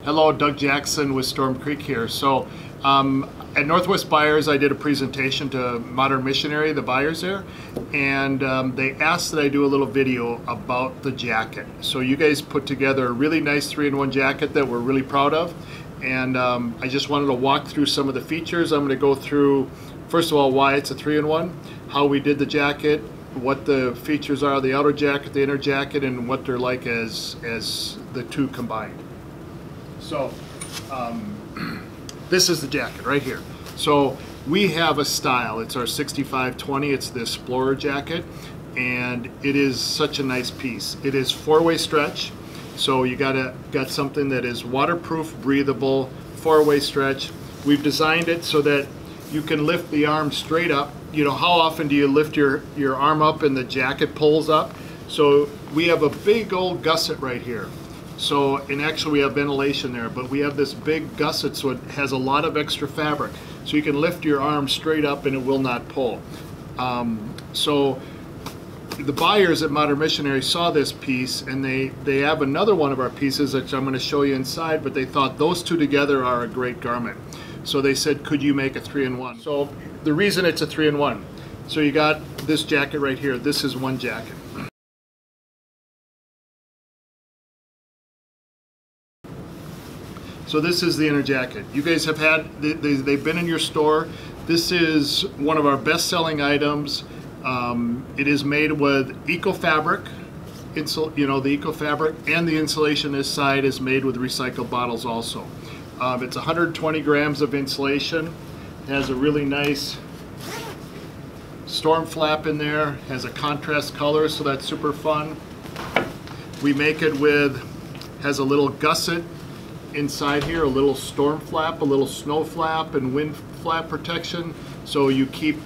Hello, Doug Jackson with Storm Creek here. So at Northwest Buyers, I did a presentation to Modern Missionary, the buyers there, and they asked that I do a little video about the jacket. So you guys put together a really nice 3-in-1 jacket that we're really proud of, and I just wanted to walk through some of the features. I'm going to go through, first of all, why it's a 3-in-1, how we did the jacket, what the features are, the outer jacket, the inner jacket, and what they're like as the two combined. So this is the jacket right here. So we have a style. It's our 6520. It's the Explorer jacket, and it is such a nice piece. It is 4-way stretch, so you got something that is waterproof, breathable, 4-way stretch. We've designed it so that you can lift the arm straight up. You know, how often do you lift your arm up and the jacket pulls up? So we have a big old gusset right here. So, and actually we have ventilation there, but we have this big gusset, so it has a lot of extra fabric. So you can lift your arm straight up and it will not pull. So the buyers at Modern Missionary saw this piece, and they have another one of our pieces that I'm going to show you inside, but they thought those two together are a great garment. So they said, could you make a 3-in-1? So the reason it's a 3-in-1, so you got this jacket right here. This is one jacket. So this is the inner jacket. You guys have had, they've been in your store. This is one of our best-selling items. It is made with eco fabric, the eco fabric, and the insulation this side is made with recycled bottles also. It's 120 grams of insulation. It has a really nice storm flap in there. Has a contrast color, so that's super fun. We make it with, has a little gusset inside here, a little storm flap, a little snow flap, and wind flap protection, so you keep,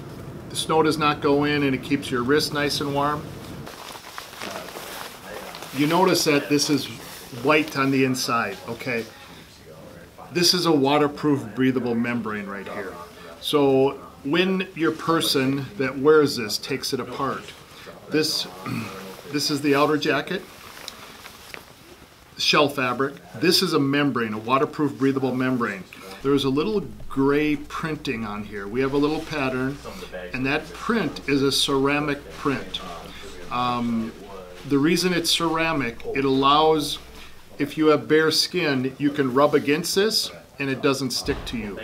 the snow does not go in, and it keeps your wrist nice and warm. You notice that this is white on the inside, okay? This is a waterproof, breathable membrane right here. So when your person that wears this takes it apart, this is the outer jacket, shell fabric. This is a membrane, a waterproof, breathable membrane. There's a little gray printing on here. We have a little pattern, and that print is a ceramic print. The reason it's ceramic, it allows, if you have bare skin, you can rub against this and it doesn't stick to you.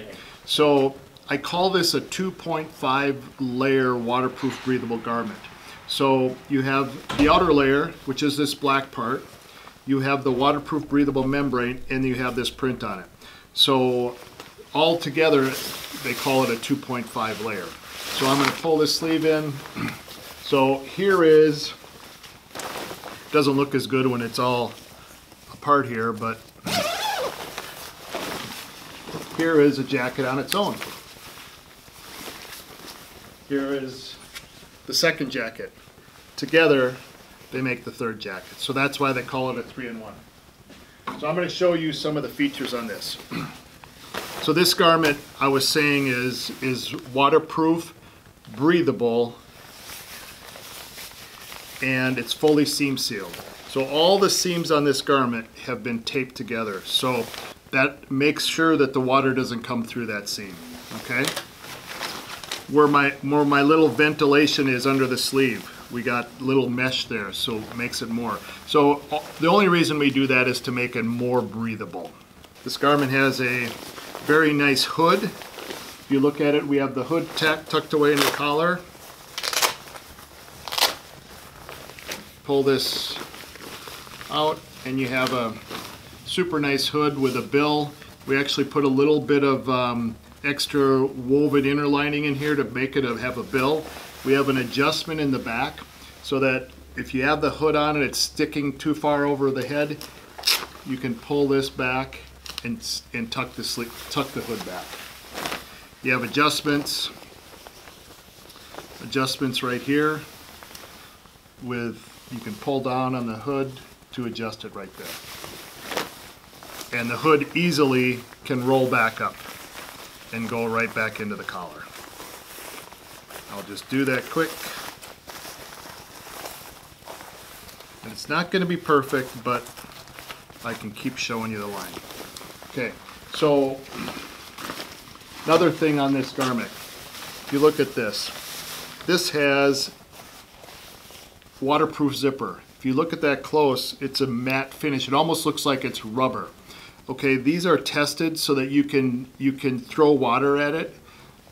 So I call this a 2.5 layer waterproof, breathable garment. So you have the outer layer, which is this black part. You have the waterproof, breathable membrane, and you have this print on it. So all together, they call it a 2.5 layer. So I'm going to pull this sleeve in. So here is, doesn't look as good when it's all apart here, but here is a jacket on its own. Here is the second jacket. Together, they make the third jacket. So that's why they call it a 3-in-1. So I'm going to show you some of the features on this. So this garment, I was saying, is waterproof, breathable, and it's fully seam sealed. So all the seams on this garment have been taped together. So that makes sure that the water doesn't come through that seam, okay? Where my little ventilation is under the sleeve, we got little mesh there, so it makes it more. So the only reason we do that is to make it more breathable. This garment has a very nice hood. If you look at it, we have the hood tucked away in the collar. Pull this out and you have a super nice hood with a bill. We actually put a little bit of extra woven inner lining in here to make it have a bill. We have an adjustment in the back so that if you have the hood on and it's sticking too far over the head, you can pull this back and tuck the hood back. You have adjustments right here with, you can pull down on the hood to adjust it right there. And the hood easily can roll back up and go right back into the collar. I'll just do that quick. And it's not going to be perfect, but I can keep showing you the line. Okay, so another thing on this garment, if you look at this, this has waterproof zipper. If you look at that close, it's a matte finish. It almost looks like it's rubber. Okay, these are tested so that you can throw water at it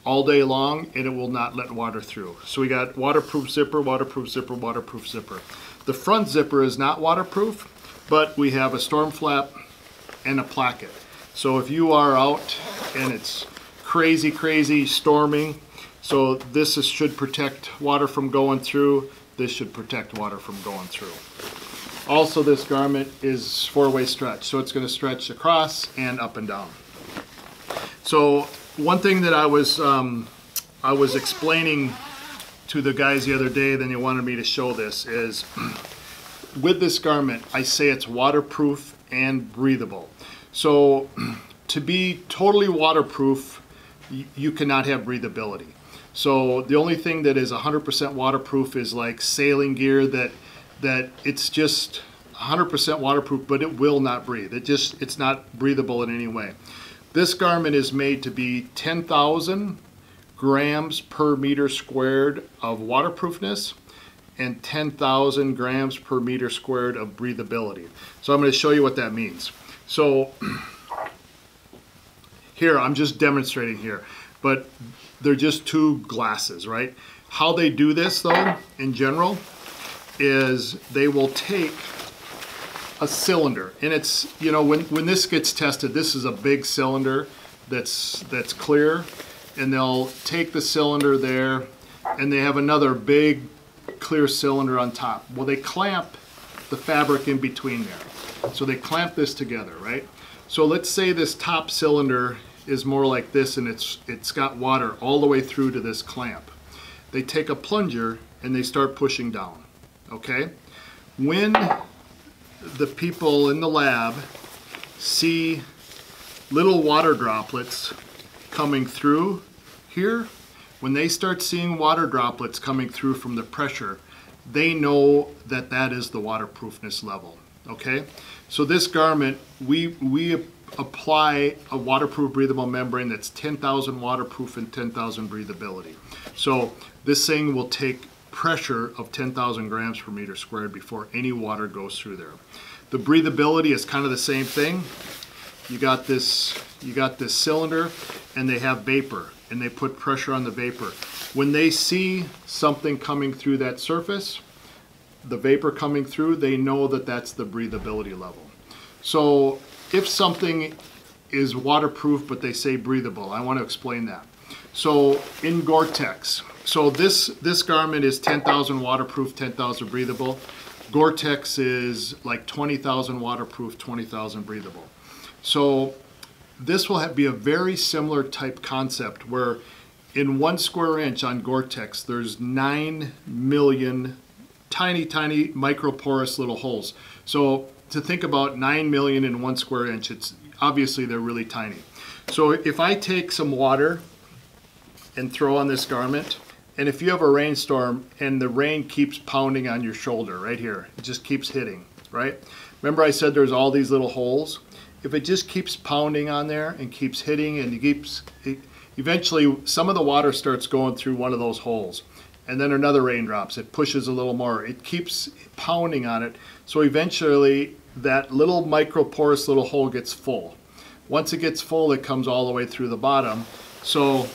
all day long and it will not let water through. So we got waterproof zipper, waterproof zipper, waterproof zipper. The front zipper is not waterproof, but we have a storm flap and a placket. So if you are out and it's crazy, crazy storming, so this should protect water from going through. This should protect water from going through. Also, this garment is four-way stretch, so it's going to stretch across and up and down. So one thing that I was explaining to the guys the other day, then they wanted me to show this, is with this garment, I say it's waterproof and breathable. So to be totally waterproof, you cannot have breathability. So the only thing that is 100% waterproof is like sailing gear that it's just 100% waterproof, but it will not breathe. It's not breathable in any way. This garment is made to be 10,000 grams per meter squared of waterproofness and 10,000 grams per meter squared of breathability. So I'm going to show you what that means. So here, I'm just demonstrating here, but they're just two glasses, right? How they do this though, in general, is they will take a cylinder, and it's, you know, when this gets tested, this is a big cylinder that's clear, and they'll take the cylinder there, and they have another big clear cylinder on top. Well, they clamp the fabric in between there. So they clamp this together, right? So let's say this top cylinder is more like this, and it's got water all the way through to this clamp. They take a plunger and they start pushing down, okay? When the people in the lab see little water droplets coming through here, when they start seeing water droplets coming through from the pressure, they know that that is the waterproofness level, okay? So this garment, we apply a waterproof breathable membrane that's 10,000 waterproof and 10,000 breathability. So this thing will take pressure of 10,000 grams per meter squared before any water goes through there. The breathability is kind of the same thing. You got this cylinder, and they have vapor, and they put pressure on the vapor. When they see something coming through that surface, the vapor coming through, they know that that's the breathability level. So if something is waterproof but they say breathable, I want to explain that. So in Gore-Tex, so this garment is 10,000 waterproof, 10,000 breathable. Gore-Tex is like 20,000 waterproof, 20,000 breathable. So this will be a very similar type concept where in 1 square inch on Gore-Tex, there's 9 million tiny, tiny microporous little holes. So to think about 9 million in 1 square inch, it's obviously they're really tiny. So if I take some water and throw on this garment, and if you have a rainstorm and the rain keeps pounding on your shoulder right here, it just keeps hitting, right? Remember I said there's all these little holes? If it just keeps pounding on there and keeps hitting and eventually some of the water starts going through one of those holes, and then another rain drops, it pushes a little more, it keeps pounding on it, so eventually that little microporous little hole gets full. Once it gets full, it comes all the way through the bottom, so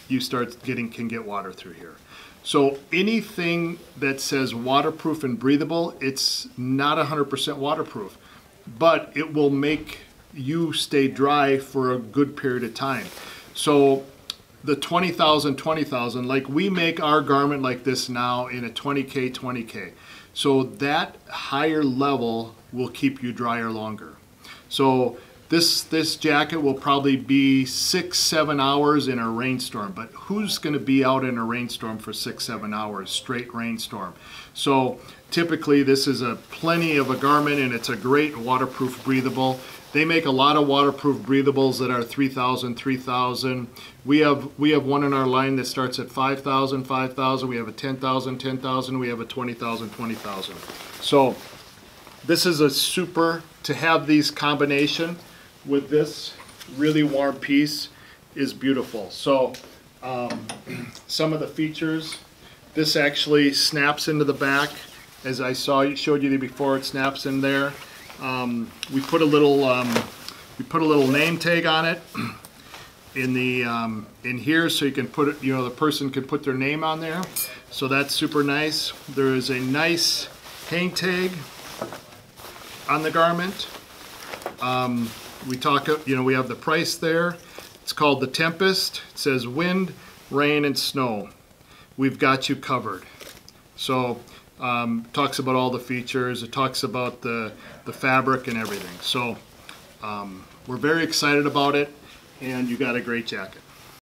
you can get water through here. So anything that says waterproof and breathable, it's not 100% waterproof, but it will make you stay dry for a good period of time. So the 20,000, like we make our garment like this now in a 20K. So that higher level will keep you drier longer. So this jacket will probably be 6-7 hours in a rainstorm, but who's going to be out in a rainstorm for 6-7 hours, straight rainstorm? So typically this is plenty of a garment, and it's a great waterproof breathable. They make a lot of waterproof breathables that are 3,000. We have one in our line that starts at 5,000. We have a 10,000. We have a 20,000. So this is a super, to have these combination with this really warm piece is beautiful. So some of the features, this actually snaps into the back. As I showed you before, it snaps in there. We put a little name tag on it in here, so you can put it, the person can put their name on there. So that's super nice. There is a nice hang tag on the garment. We have the price there. It's called the Tempest. It says wind, rain, and snow. We've got you covered. So talks about all the features. It talks about the fabric and everything. So we're very excited about it, and you got a great jacket.